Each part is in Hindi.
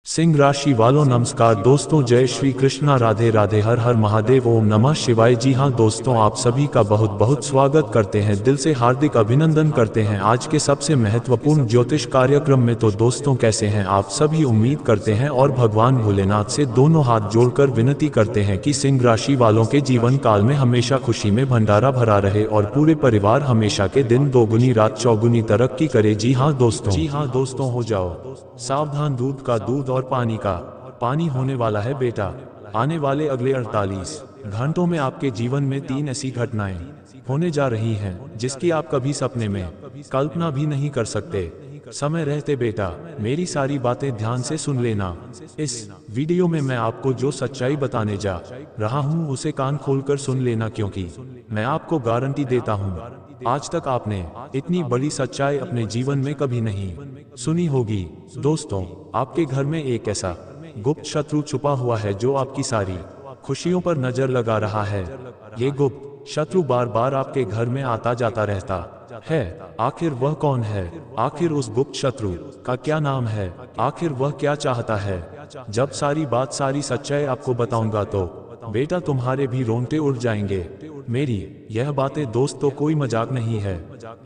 सिंह राशि वालों नमस्कार दोस्तों, जय श्री कृष्णा, राधे राधे, हर हर महादेव, ओम नमः शिवाय। जी हाँ दोस्तों, आप सभी का बहुत बहुत स्वागत करते हैं, दिल से हार्दिक अभिनंदन करते हैं आज के सबसे महत्वपूर्ण ज्योतिष कार्यक्रम में। तो दोस्तों कैसे हैं आप सभी, उम्मीद करते हैं और भगवान भोलेनाथ से दोनों हाथ जोड़कर विनती करते हैं कि सिंह राशि वालों के जीवन काल में हमेशा खुशी में भंडारा भरा रहे और पूरे परिवार हमेशा के दिन दोगुनी रात चौगुनी तरक्की करे। जी हाँ दोस्तों हो जाओ सावधान, दूध का दूध और पानी का पानी होने वाला है बेटा। आने वाले अगले 48 घंटों में आपके जीवन में 3 ऐसी घटनाएं होने जा रही हैं जिसकी आप कभी सपने में कल्पना भी नहीं कर सकते। समय रहते बेटा मेरी सारी बातें ध्यान से सुन लेना। इस वीडियो में मैं आपको जो सच्चाई बताने जा रहा हूं उसे कान खोलकर सुन लेना, क्योंकि मैं आपको गारंटी देता हूं आज तक आपने इतनी बड़ी सच्चाई अपने जीवन में कभी नहीं सुनी होगी। दोस्तों, आपके घर में एक ऐसा गुप्त शत्रु छुपा हुआ है जो आपकी सारी खुशियों पर नजर लगा रहा है। ये गुप्त शत्रु बार बार आपके घर में आता जाता रहता है। आखिर वह कौन है? आखिर उस गुप्त शत्रु का क्या नाम है? आखिर वह क्या चाहता है? जब सारी सच्चाई आपको बताऊंगा तो बेटा तुम्हारे भी रोंगटे उड़ जाएंगे। मेरी यह बातें दोस्तों कोई मजाक नहीं है।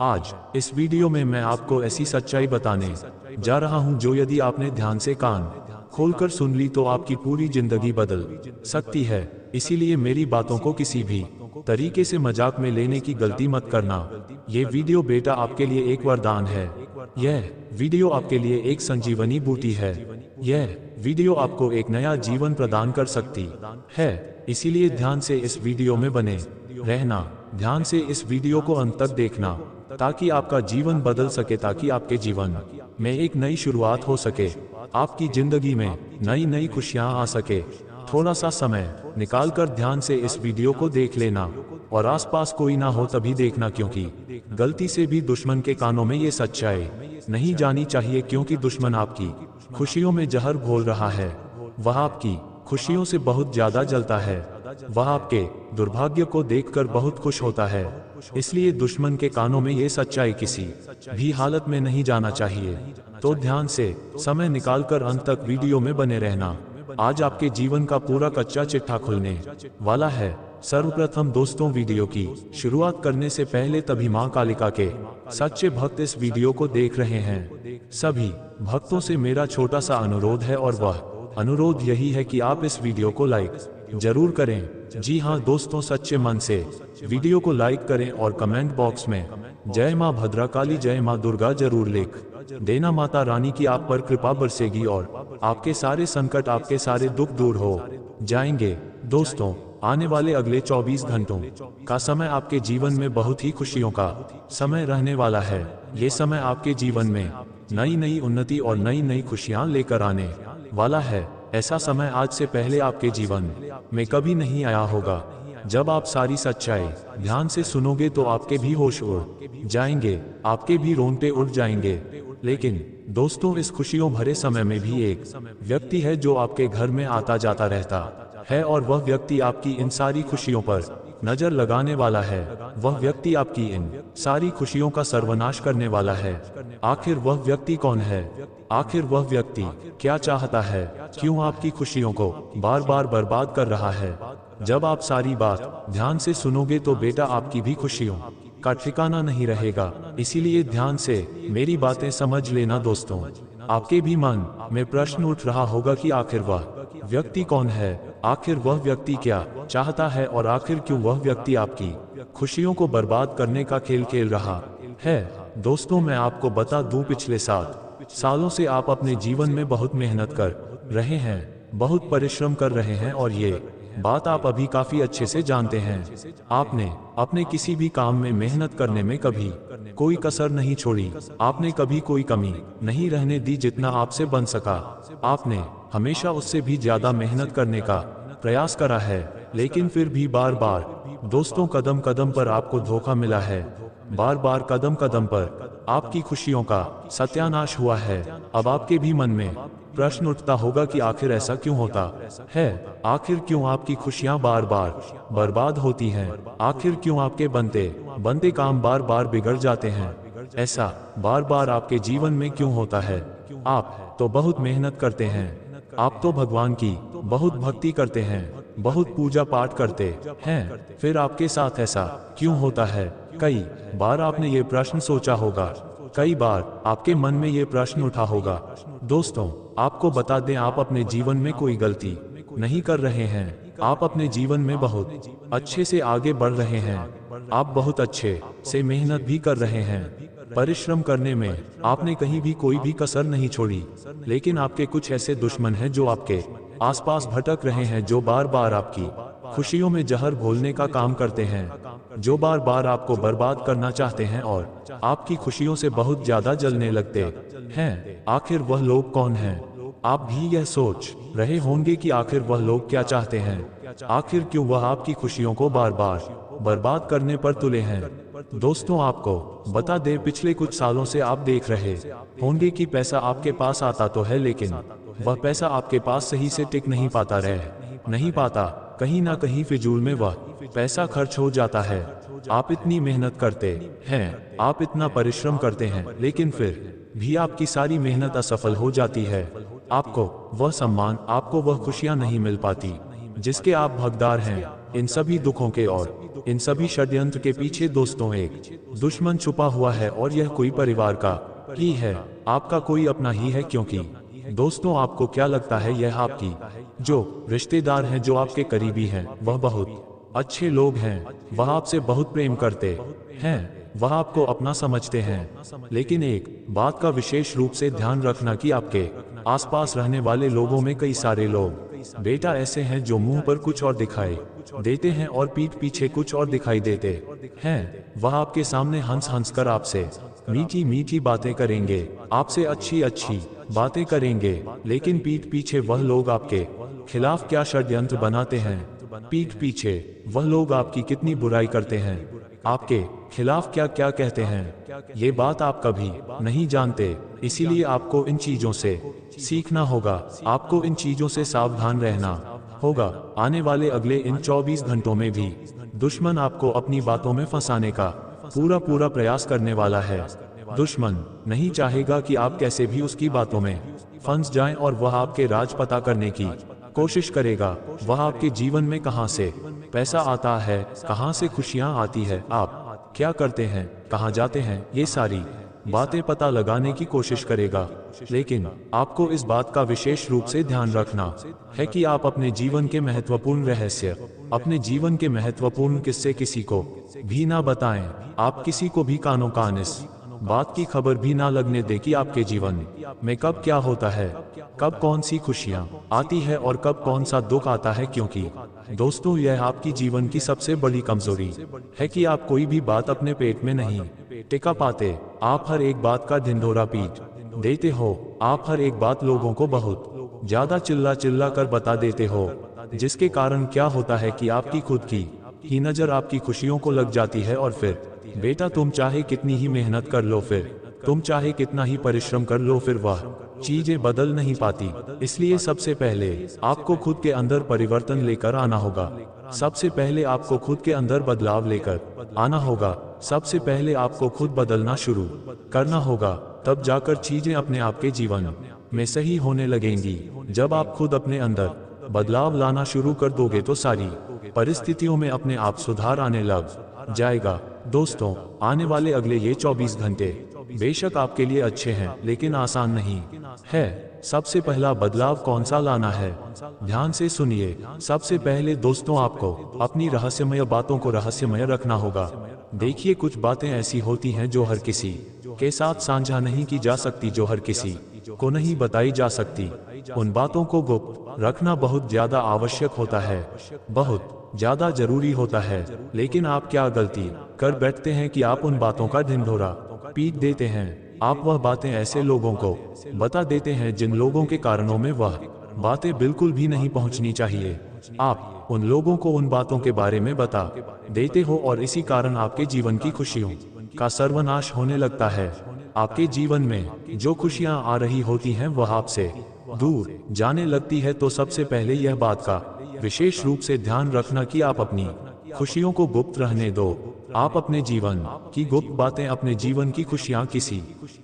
आज इस वीडियो में मैं आपको ऐसी सच्चाई बताने जा रहा हूं जो यदि आपने ध्यान से कान खोलकर सुन ली तो आपकी पूरी जिंदगी बदल सकती है। इसीलिए मेरी बातों को किसी भी तरीके से मजाक में लेने की गलती मत करना। ये वीडियो बेटा आपके लिए एक वरदान है। यह वीडियो आपके लिए एक संजीवनी बूटी है। यह वीडियो आपको एक नया जीवन प्रदान कर सकती है। इसीलिए ध्यान से इस वीडियो में बने रहना। ध्यान से इस वीडियो को अंत तक देखना ताकि आपका जीवन बदल सके, ताकि आपके जीवन में एक नई शुरुआत हो सके, आपकी जिंदगी में नई नई खुशियां आ सके। थोड़ा सा समय निकालकर ध्यान से इस वीडियो को देख लेना और आसपास कोई ना हो तभी देखना, क्योंकि गलती से भी दुश्मन के कानों में ये सच्चाई नहीं जानी चाहिए, क्योंकि दुश्मन आपकी खुशियों में जहर घोल रहा है। वह आपकी खुशियों से बहुत ज्यादा जलता है। वह आपके दुर्भाग्य को देखकर बहुत खुश होता है। इसलिए दुश्मन के कानों में ये सच्चाई किसी भी हालत में नहीं जाना चाहिए। तो ध्यान से समय निकालकर अंत तक वीडियो में बने रहना। आज आपके जीवन का पूरा कच्चा चिट्ठा खुलने वाला है। सर्वप्रथम दोस्तों, वीडियो की शुरुआत करने से पहले तभी मां कालिका के सच्चे भक्त इस वीडियो को देख रहे हैं, सभी भक्तों से मेरा छोटा सा अनुरोध है, और वह अनुरोध यही है कि आप इस वीडियो को लाइक जरूर करें। जी हाँ दोस्तों, सच्चे मन से वीडियो को लाइक करें और कमेंट बॉक्स में जय मां भद्रकाली, जय मां दुर्गा जरूर लिख देना। माता रानी की आप पर कृपा बरसेगी और आपके सारे संकट, आपके सारे दुख दूर हो जाएंगे। दोस्तों, आने वाले अगले 24 घंटों का समय आपके जीवन में बहुत ही खुशियों का समय रहने वाला है। ये समय आपके जीवन में नई नई उन्नति और नई नई खुशियां लेकर आने वाला है। ऐसा समय आज से पहले आपके जीवन में कभी नहीं आया होगा। जब आप सारी सच्चाई ध्यान से सुनोगे तो आपके भी होश उड़ जाएंगे, आपके भी रोंगटे उड़ जाएंगे। लेकिन दोस्तों, इस खुशियों भरे समय में भी एक व्यक्ति है जो आपके घर में आता जाता रहता है, और वह व्यक्ति आपकी इन सारी खुशियों पर नजर लगाने वाला है। वह व्यक्ति आपकी इन सारी खुशियों का सर्वनाश करने वाला है। आखिर वह व्यक्ति कौन है? आखिर वह व्यक्ति क्या चाहता है? क्यों आपकी खुशियों को बार बार बर्बाद कर रहा है? जब आप सारी बात ध्यान से सुनोगे तो बेटा आपकी भी खुशियों का ठिकाना नहीं रहेगा। इसीलिए ध्यान से मेरी बातें समझ लेना दोस्तों। आपके भी मन में प्रश्न उठ रहा होगा कि आखिर वह व्यक्ति कौन है? आखिर वह व्यक्ति क्या चाहता है? और आखिर क्यों वह व्यक्ति आपकी खुशियों को बर्बाद करने का खेल खेल रहा है? दोस्तों, मैं आपको बता दूं, पिछले 7 सालों से आप अपने जीवन में बहुत मेहनत कर रहे हैं, बहुत परिश्रम कर रहे हैं, और ये बात आप अभी काफी अच्छे से जानते हैं। आपने अपने किसी भी काम में मेहनत करने में कभी कोई कसर नहीं छोड़ी। आपने कभी कोई कमी नहीं रहने दी। जितना आपसे बन सका आपने हमेशा उससे भी ज्यादा मेहनत करने का प्रयास करा है। लेकिन फिर भी बार बार दोस्तों कदम कदम पर आपको धोखा मिला है। बार बार कदम कदम पर आपकी खुशियों का सत्यानाश हुआ है। अब आपके भी मन में प्रश्न उठता होगा कि आखिर ऐसा क्यों होता है? आखिर क्यों आपकी खुशियां बार बार बर्बाद होती हैं? आखिर क्यों आपके बनते काम बार बार बिगड़ जाते हैं? ऐसा बार बार आपके जीवन में क्यों होता है? आप तो बहुत मेहनत करते हैं, आप तो भगवान की बहुत भक्ति करते हैं, बहुत पूजा पाठ करते हैं, फिर आपके साथ ऐसा क्यों होता है? कई बार आपने ये प्रश्न सोचा होगा, कई बार आपके मन में ये प्रश्न उठा होगा। दोस्तों, आपको बता दें, आप अपने जीवन में कोई गलती नहीं कर रहे हैं। आप अपने जीवन में बहुत अच्छे से आगे बढ़ रहे हैं। आप बहुत अच्छे से मेहनत भी कर रहे हैं। परिश्रम करने में आपने कहीं भी कोई भी कसर नहीं छोड़ी। लेकिन आपके कुछ ऐसे दुश्मन हैं जो आपके आसपास भटक रहे हैं, जो बार बार आपकी खुशियों में जहर घोलने का काम करते हैं, जो बार बार आपको बर्बाद करना चाहते हैं और आपकी खुशियों से बहुत ज्यादा जलने लगते हैं। आखिर वह लोग कौन हैं? आप भी यह सोच रहे होंगे कि आखिर वह लोग क्या चाहते हैं, आखिर क्यों वह आपकी खुशियों को बार बार बर्बाद करने पर तुले हैं। दोस्तों, आपको बता दें, पिछले कुछ सालों से आप देख रहे होंगे कि पैसा आपके पास आता तो है, लेकिन वह पैसा आपके पास सही से टिक नहीं पाता, रह नहीं पाता। कहीं ना कहीं फिजूल में वह पैसा खर्च हो जाता है। आप इतनी मेहनत करते हैं, आप इतना परिश्रम करते हैं, लेकिन फिर भी आपकी सारी मेहनत असफल हो जाती है। आपको वह सम्मान, आपको वह खुशियां नहीं मिल पाती जिसके आप हकदार हैं। इन सभी दुखों के और इन सभी षड्यंत्र के पीछे दोस्तों एक दुश्मन छुपा हुआ है, और यह कोई परिवार का ही है, आपका कोई अपना ही है। क्योंकि दोस्तों, आपको क्या लगता है, यह आपकी जो रिश्तेदार हैं, जो आपके करीबी हैं, वह बहुत अच्छे लोग हैं, वह आपसे बहुत प्रेम करते हैं, वह आपको अपना समझते हैं। लेकिन एक बात का विशेष रूप से ध्यान रखना कि आपके आसपास रहने वाले लोगों में कई सारे लोग बेटा ऐसे हैं जो मुंह पर कुछ और दिखाई देते हैं और पीठ पीछे कुछ और दिखाई देते हैं। वह आपके सामने हंस हंस कर आपसे मीठी मीठी बातें करेंगे, आपसे अच्छी अच्छी बातें करेंगे, लेकिन पीठ पीछे वह लोग आपके खिलाफ क्या षड्यंत्र बनाते हैं। पीठ पीछे वह लोग आपकी कितनी बुराई करते हैं, आपके खिलाफ क्या क्या कहते हैं, ये बात आप कभी नहीं जानते। इसीलिए आपको इन चीजों से सीखना होगा, आपको इन चीजों से सावधान रहना होगा। आने वाले अगले इन 24 घंटों में भी दुश्मन आपको अपनी बातों में फंसाने का पूरा पूरा प्रयास करने वाला है। दुश्मन नहीं चाहेगा कि आप कैसे भी उसकी बातों में फंस जाएं, और वह आपके राज पता करने की कोशिश करेगा। वह आपके जीवन में कहां से पैसा आता है, कहां से खुशियां आती है, आप क्या करते हैं, कहां जाते हैं, ये सारी बातें पता लगाने की कोशिश करेगा। लेकिन आपको इस बात का विशेष रूप से ध्यान रखना है कि आप अपने जीवन के महत्वपूर्ण रहस्य, अपने जीवन के महत्वपूर्ण किस्से किसी को भी ना बताएं। आप किसी को भी कानों कान इस बात की खबर भी ना लगने दे कि आपके जीवन में कब क्या होता है, कब कौन सी खुशियां आती है और कब कौन सा दुख आता है। क्योंकि दोस्तों, यह आपकी जीवन की सबसे बड़ी कमजोरी है कि आप कोई भी बात अपने पेट में नहीं टिका पाते। आप हर एक बात का ढिंढोरा पीट देते हो, आप हर एक बात लोगों को बहुत ज्यादा चिल्ला चिल्ला कर बता देते हो, जिसके कारण क्या होता है कि आपकी खुद की ही नजर आपकी खुशियों को लग जाती है। और फिर बेटा, तुम चाहे कितनी ही मेहनत कर लो, फिर तुम चाहे कितना ही परिश्रम कर लो, फिर वह चीजें बदल नहीं पाती। इसलिए सबसे पहले आपको खुद के अंदर परिवर्तन लेकर आना होगा। सबसे पहले आपको खुद के अंदर बदलाव लेकर आना होगा। सबसे पहले आपको खुद बदलना शुरू करना होगा, तब जाकर चीजें अपने आप के जीवन में सही होने लगेंगी। जब आप खुद अपने अंदर बदलाव लाना शुरू कर दोगे तो सारी परिस्थितियों में अपने आप सुधार आने लग जाएगा। दोस्तों, आने वाले अगले ये 24 घंटे बेशक आपके लिए अच्छे हैं, लेकिन आसान नहीं है। सबसे पहला बदलाव कौन सा लाना है, ध्यान से सुनिए। सबसे पहले दोस्तों, आपको अपनी रहस्यमय बातों को रहस्यमय रखना होगा। देखिए, कुछ बातें ऐसी होती हैं जो हर किसी के साथ साझा नहीं की जा सकती, जो हर किसी को नहीं बताई जा सकती। उन बातों को गुप्त रखना बहुत ज्यादा आवश्यक होता है, बहुत ज्यादा जरूरी होता है। लेकिन आप क्या गलती कर बैठते हैं कि आप उन बातों का ढिंढोरा पीट देते हैं। आप वह बातें ऐसे लोगों को बता देते हैं जिन लोगों के कारणों में वह बातें बिल्कुल भी नहीं पहुंचनी चाहिए। आप उन लोगों को उन बातों के बारे में बता देते हो, और इसी कारण आपके जीवन की खुशियों का सर्वनाश होने लगता है। आपके जीवन में जो खुशियां आ रही होती हैं वह आपसे दूर जाने लगती है। तो सबसे पहले यह बात का विशेष रूप से ध्यान रखना कि आप अपनी खुशियों को गुप्त रहने दो। आप अपने जीवन की गुप्त बातें, अपने जीवन की खुशियां किसी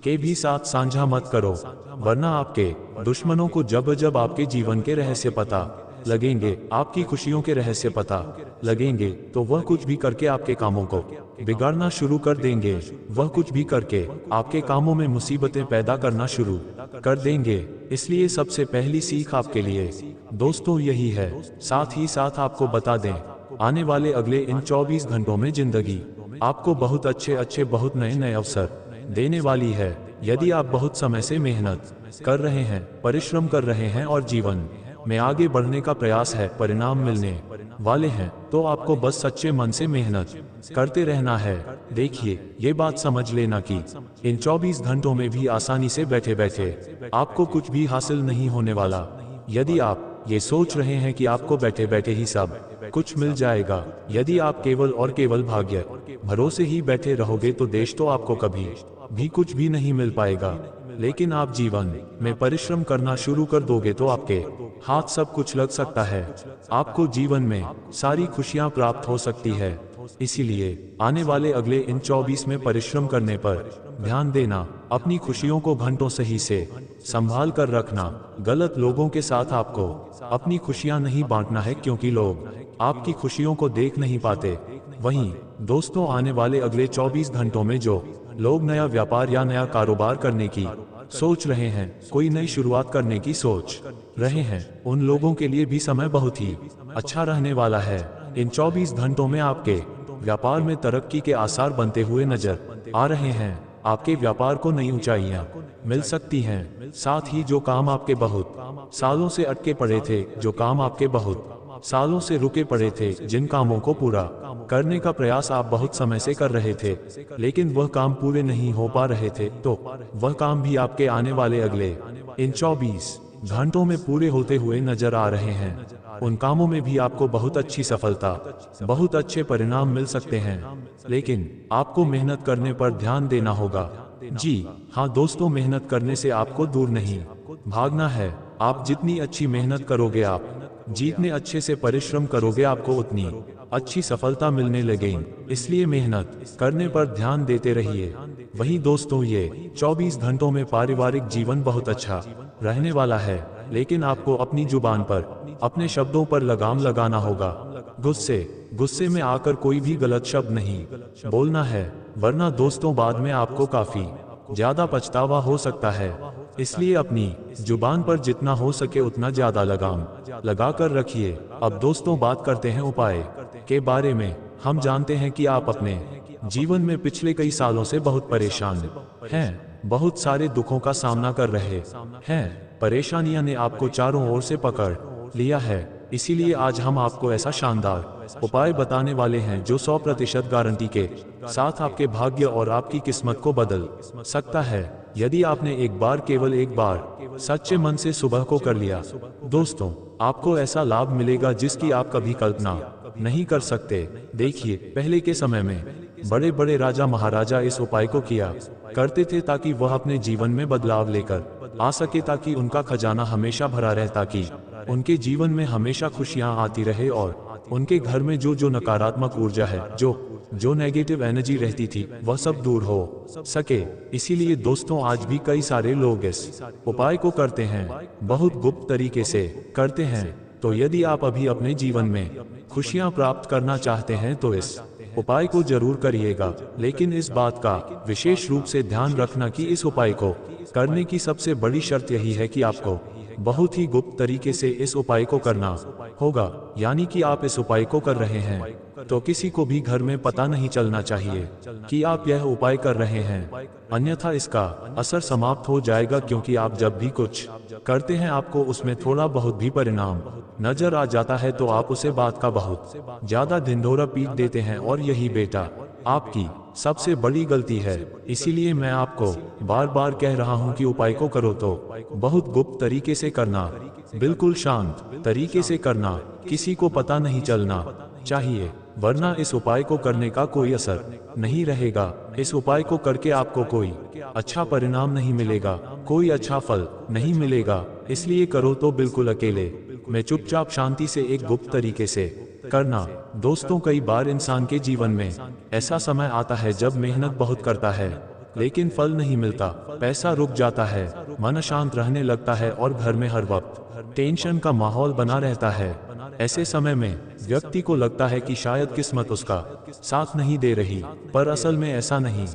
के भी साथ साझा मत करो। वरना आपके दुश्मनों को जब जब आपके जीवन के रहस्य पता लगेंगे, आपकी खुशियों के रहस्य पता लगेंगे, तो वह कुछ भी करके आपके कामों को बिगाड़ना शुरू कर देंगे। वह कुछ भी करके आपके कामों में मुसीबतें पैदा करना शुरू कर देंगे। इसलिए सबसे पहली सीख आपके लिए दोस्तों यही है। साथ ही साथ आपको बता दें, आने वाले अगले इन 24 घंटों में जिंदगी आपको बहुत अच्छे बहुत नए नए अवसर देने वाली है। यदि आप बहुत समय से मेहनत कर रहे हैं, परिश्रम कर रहे हैं और जीवन में आगे बढ़ने का प्रयास है, परिणाम मिलने वाले हैं, तो आपको बस सच्चे मन से मेहनत करते रहना है। देखिए, ये बात समझ लेना कि इन 24 घंटों में भी आसानी से बैठे बैठे आपको कुछ भी हासिल नहीं होने वाला। यदि आप ये सोच रहे हैं कि आपको बैठे बैठे ही सब कुछ मिल जाएगा, यदि आप केवल और केवल भाग्य भरोसे ही बैठे रहोगे, तो देश तो आपको कभी भी कुछ भी नहीं मिल पाएगा। लेकिन आप जीवन में परिश्रम करना शुरू कर दोगे तो आपके हाथ सब कुछ लग सकता है। आपको जीवन में सारी खुशियां प्राप्त हो सकती है। इसीलिए आने वाले अगले इन 24 में परिश्रम करने पर ध्यान देना, अपनी खुशियों को घंटों सही से संभाल कर रखना। गलत लोगों के साथ आपको अपनी खुशियां नहीं बांटना है, क्योंकि लोग आपकी खुशियों को देख नहीं पाते। वहीं दोस्तों, आने वाले अगले 24 घंटों में जो लोग नया व्यापार या नया कारोबार करने की सोच रहे हैं, कोई नई शुरुआत करने की सोच रहे हैं, उन लोगों के लिए भी समय बहुत ही अच्छा रहने वाला है। इन 24 घंटों में आपके व्यापार में तरक्की के आसार बनते हुए नजर आ रहे हैं। आपके व्यापार को नई ऊंचाइयां मिल सकती हैं। साथ ही जो काम आपके बहुत सालों से अटके पड़े थे, जो काम आपके बहुत सालों से रुके पड़े थे, जिन कामों को पूरा करने का प्रयास आप बहुत समय से कर रहे थे, लेकिन वह काम पूरे नहीं हो पा रहे थे, तो वह काम भी आपके आने वाले अगले इन 24 घंटों में पूरे होते हुए नजर आ रहे हैं। उन कामों में भी आपको बहुत अच्छी सफलता, बहुत अच्छे परिणाम मिल सकते हैं, लेकिन आपको मेहनत करने पर ध्यान देना होगा। जी हाँ दोस्तों, मेहनत करने से आपको दूर नहीं भागना है। आप जितनी अच्छी मेहनत करोगे, आप जितने अच्छे से परिश्रम करोगे, आपको उतनी अच्छी सफलता मिलने लगेगी। इसलिए मेहनत करने पर ध्यान देते रहिए। वहीं दोस्तों, ये 24 घंटों में पारिवारिक जीवन बहुत अच्छा रहने वाला है, लेकिन आपको अपनी जुबान पर, अपने शब्दों पर लगाम लगाना होगा। गुस्से में आकर कोई भी गलत शब्द नहीं बोलना है, वरना दोस्तों बाद में आपको काफी ज्यादा पछतावा हो सकता है। इसलिए अपनी जुबान पर जितना हो सके उतना ज्यादा लगाम लगाकर रखिए। अब दोस्तों, बात करते हैं उपाय के बारे में। हम जानते हैं कि आप अपने जीवन में पिछले कई सालों से बहुत परेशान हैं, बहुत सारे दुखों का सामना कर रहे हैं। परेशानियां ने आपको चारों ओर से पकड़ लिया है। इसीलिए आज हम आपको ऐसा शानदार उपाय बताने वाले हैं जो 100% गारंटी के साथ आपके भाग्य और आपकी किस्मत को बदल सकता है। यदि आपने केवल एक बार सच्चे मन से सुबह को कर लिया, दोस्तों, आपको ऐसा लाभ मिलेगा जिसकी आप कभी कल्पना नहीं कर सकते। देखिए, पहले के समय में बड़े बड़े राजा महाराजा इस उपाय को किया करते थे ताकि वह अपने जीवन में बदलाव लेकर आ सके, ताकि उनका खजाना हमेशा भरा रहे, ताकि उनके जीवन में हमेशा खुशियां आती रहे और उनके घर में जो नकारात्मक ऊर्जा है, जो नेगेटिव एनर्जी रहती थी, वह सब दूर हो सके। इसीलिए दोस्तों, आज भी कई सारे लोग इस उपाय को करते हैं, बहुत गुप्त तरीके से करते हैं। तो यदि आप अभी अपने जीवन में खुशियां प्राप्त करना चाहते हैं तो इस उपाय को जरूर करिएगा। लेकिन इस बात का विशेष रूप से ध्यान रखना कि इस उपाय को करने की सबसे बड़ी शर्त यही है कि आपको बहुत ही गुप्त तरीके से इस उपाय को करना होगा। यानी कि आप इस उपाय को कर रहे हैं तो किसी को भी घर में पता नहीं चलना चाहिए कि आप यह उपाय कर रहे हैं, अन्यथा इसका असर समाप्त हो जाएगा। क्योंकि आप जब भी कुछ करते हैं, आपको उसमें थोड़ा बहुत भी परिणाम नजर आ जाता है तो आप उसे बात का बहुत ज्यादा ढिंढोरा पीट देते हैं, और यही बेटा आपकी सबसे बड़ी गलती है। इसीलिए मैं आपको बार बार कह रहा हूं कि उपाय को करो तो बहुत गुप्त तरीके से करना, बिल्कुल शांत तरीके से करना, किसी को पता नहीं चलना चाहिए, वरना इस उपाय को करने का कोई असर नहीं रहेगा। इस उपाय को करके आपको कोई अच्छा परिणाम नहीं मिलेगा, कोई अच्छा फल नहीं मिलेगा। इसलिए करो तो बिल्कुल अकेले में चुपचाप शांति से एक गुप्त तरीके से करना। दोस्तों, कई बार इंसान के जीवन में ऐसा समय आता है जब मेहनत बहुत करता है लेकिन फल नहीं मिलता, पैसा रुक जाता है, मन अशांत रहने लगता है और घर में हर वक्त टेंशन का माहौल बना रहता है। ऐसे समय में व्यक्ति को लगता है कि शायद किस्मत उसका साथ नहीं दे रही, पर असल में ऐसा नहीं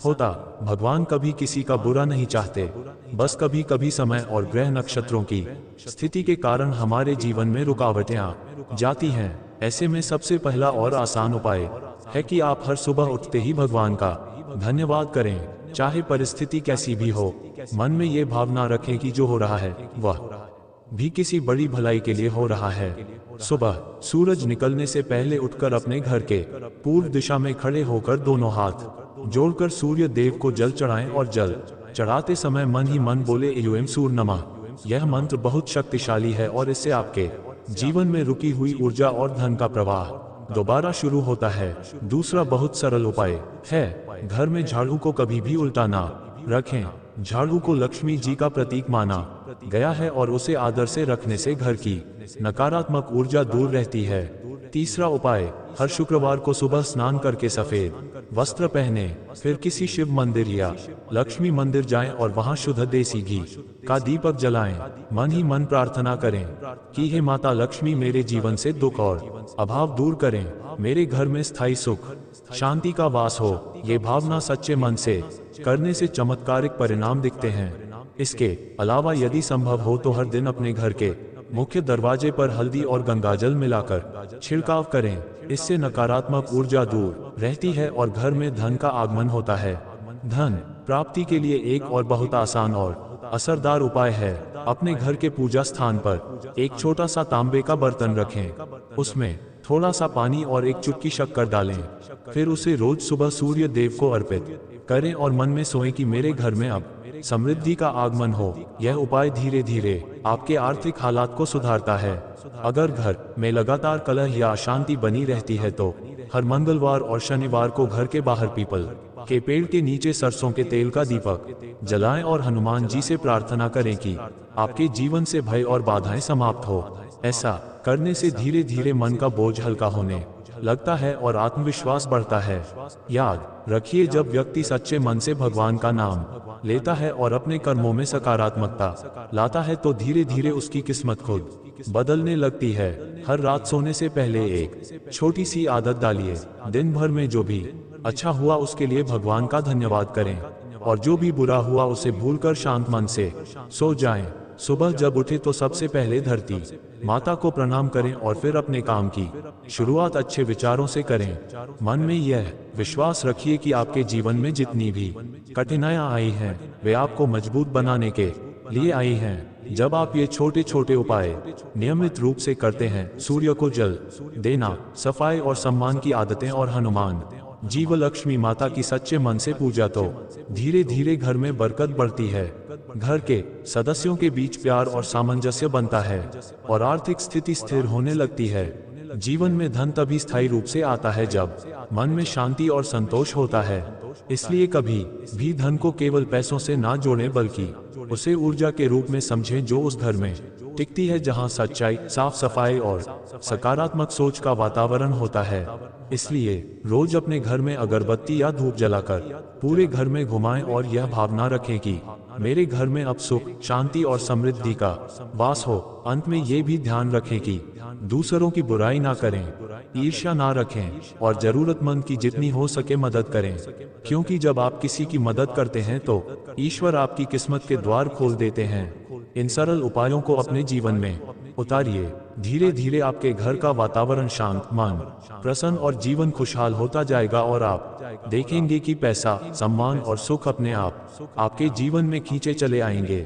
होता। भगवान कभी किसी का बुरा नहीं चाहते, बस कभी कभी समय और ग्रह नक्षत्रों की स्थिति के कारण हमारे जीवन में रुकावटें आ जाती हैं। ऐसे में सबसे पहला और आसान उपाय है कि आप हर सुबह उठते ही भगवान का धन्यवाद करें, चाहे परिस्थिति कैसी भी हो। मन में ये भावना रखें कि जो हो रहा है वह भी किसी बड़ी भलाई के लिए हो रहा है। सुबह सूरज निकलने से पहले उठकर अपने घर के पूर्व दिशा में खड़े होकर दोनों हाथ जोड़कर सूर्य देव को जल चढ़ाएं और जल चढ़ाते समय मन ही मन बोले यूएम सूर्य नमः। यह मंत्र बहुत शक्तिशाली है और इससे आपके जीवन में रुकी हुई ऊर्जा और धन का प्रवाह दोबारा शुरू होता है। दूसरा बहुत सरल उपाय है, घर में झाड़ू को कभी भी उल्टा ना रखें। झाड़ू को लक्ष्मी जी का प्रतीक माना गया है और उसे आदर से रखने से घर की नकारात्मक ऊर्जा दूर रहती है। तीसरा उपाय, हर शुक्रवार को सुबह स्नान करके सफेद वस्त्र पहने, फिर किसी शिव मंदिर या लक्ष्मी मंदिर जाएं और वहां शुद्ध देसी घी का दीपक जलाएं। मन ही मन प्रार्थना करें कि हे माता लक्ष्मी मेरे जीवन से दुख और अभाव दूर करें, मेरे घर में स्थायी सुख शांति का वास हो। ये भावना सच्चे मन से करने से चमत्कारिक परिणाम दिखते हैं। इसके अलावा यदि संभव हो तो हर दिन अपने घर के मुख्य दरवाजे पर हल्दी और गंगाजल मिलाकर छिड़काव करें। इससे नकारात्मक ऊर्जा दूर रहती है और घर में धन का आगमन होता है। धन प्राप्ति के लिए एक और बहुत आसान और असरदार उपाय है, अपने घर के पूजा स्थान पर एक छोटा सा तांबे का बर्तन रखें, उसमें थोड़ा सा पानी और एक चुटकी शक्कर डालें, फिर उसे रोज सुबह सूर्य देव को अर्पित करें और मन में सोएं कि मेरे घर में अब समृद्धि का आगमन हो। यह उपाय धीरे धीरे आपके आर्थिक हालात को सुधारता है। अगर घर में लगातार कलह या अशांति बनी रहती है तो हर मंगलवार और शनिवार को घर के बाहर पीपल के पेड़ के नीचे सरसों के तेल का दीपक जलाएं और हनुमान जी से प्रार्थना करें कि आपके जीवन से भय और बाधाएं समाप्त हो। ऐसा करने से धीरे धीरे मन का बोझ हल्का होने लगता है और आत्मविश्वास बढ़ता है। याद रखिए, जब व्यक्ति सच्चे मन से भगवान का नाम लेता है और अपने कर्मों में सकारात्मकता लाता है तो धीरे धीरे उसकी किस्मत खुद बदलने लगती है। हर रात सोने से पहले एक छोटी सी आदत डालिए, दिन भर में जो भी अच्छा हुआ उसके लिए भगवान का धन्यवाद करें और जो भी बुरा हुआ उसे भूलकर शांत मन से सो जाएं। सुबह जब उठे तो सबसे पहले धरती माता को प्रणाम करें और फिर अपने काम की शुरुआत अच्छे विचारों से करें। मन में यह विश्वास रखिए कि आपके जीवन में जितनी भी कठिनाइयां आई हैं वे आपको मजबूत बनाने के लिए आई हैं। जब आप ये छोटे छोटे उपाय नियमित रूप से करते हैं, सूर्य को जल देना, सफाई और सम्मान की आदतें और हनुमान जीव लक्ष्मी माता की सच्चे मन से पूजा, तो धीरे धीरे घर में बरकत बढ़ती है, घर के सदस्यों के बीच प्यार और सामंजस्य बनता है और आर्थिक स्थिति स्थिर होने लगती है। जीवन में धन तभी स्थायी रूप से आता है जब मन में शांति और संतोष होता है। इसलिए कभी भी धन को केवल पैसों से ना जोड़ें, बल्कि उसे ऊर्जा के रूप में समझें जो उस घर में टिकती है जहां सच्चाई, साफ सफाई और सकारात्मक सोच का वातावरण होता है। इसलिए रोज अपने घर में अगरबत्ती या धूप जलाकर पूरे घर में घुमाएं और यह भावना रखें कि मेरे घर में अब सुख, शांति और समृद्धि का वास हो। अंत में ये भी ध्यान रखें कि दूसरों की बुराई ना करें, ईर्ष्या ना रखें और जरूरतमंद की जितनी हो सके मदद करें, क्योंकि जब आप किसी की मदद करते हैं तो ईश्वर आपकी किस्मत के द्वार खोल देते हैं। इन सरल उपायों को अपने जीवन में उतारिए, धीरे धीरे आपके घर का वातावरण शांत, मन प्रसन्न और जीवन खुशहाल होता जाएगा और आप देखेंगे कि पैसा, सम्मान और सुख अपने आप आपके जीवन में खींचे चले आएंगे।